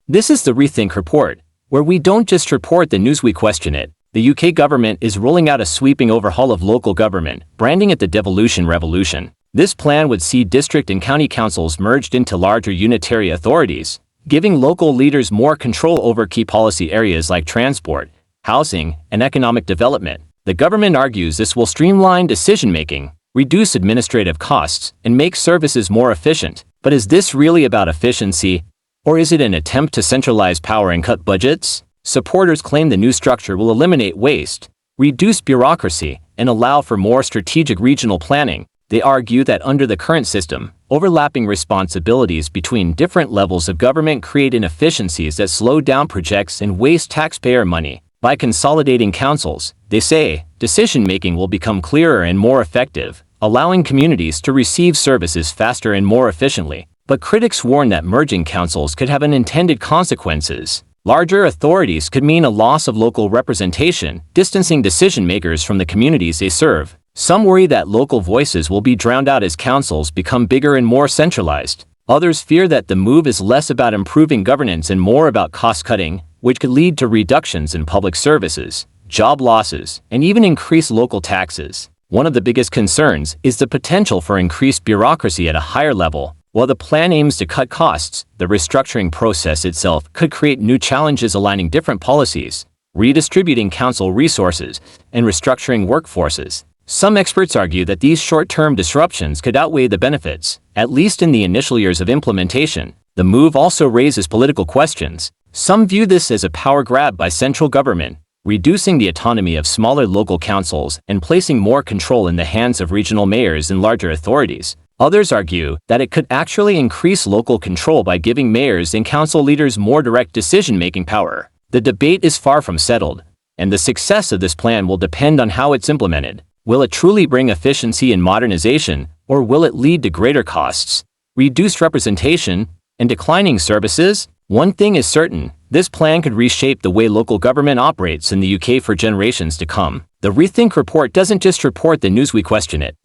This is the Rethink report, where we don't just report the news, we question it. The UK government is rolling out a sweeping overhaul of local government, branding it the Devolution Revolution. This plan would see district and county councils merged into larger unitary authorities, giving local leaders more control over key policy areas like transport, housing, and economic development. The government argues this will streamline decision-making, reduce administrative costs, and make services more efficient. But is this really about efficiency, or is it an attempt to centralize power and cut budgets? Supporters claim the new structure will eliminate waste, reduce bureaucracy, and allow for more strategic regional planning. They argue that under the current system, overlapping responsibilities between different levels of government create inefficiencies that slow down projects and waste taxpayer money. By consolidating councils, they say, decision-making will become clearer and more effective, allowing communities to receive services faster and more efficiently. But critics warn that merging councils could have unintended consequences. Larger authorities could mean a loss of local representation, distancing decision-makers from the communities they serve. Some worry that local voices will be drowned out as councils become bigger and more centralized. Others fear that the move is less about improving governance and more about cost-cutting, which could lead to reductions in public services, job losses, and even increased local taxes. One of the biggest concerns is the potential for increased bureaucracy at a higher level. While the plan aims to cut costs, the restructuring process itself could create new challenges, aligning different policies, redistributing council resources, and restructuring workforces. Some experts argue that these short-term disruptions could outweigh the benefits, at least in the initial years of implementation. The move also raises political questions. Some view this as a power grab by central government, reducing the autonomy of smaller local councils and placing more control in the hands of regional mayors and larger authorities. Others argue that it could actually increase local control by giving mayors and council leaders more direct decision-making power. The debate is far from settled, and the success of this plan will depend on how it's implemented. Will it truly bring efficiency and modernization, or will it lead to greater costs, reduced representation, and declining services? One thing is certain, this plan could reshape the way local government operates in the UK for generations to come. The Rethink report doesn't just report the news, we question it.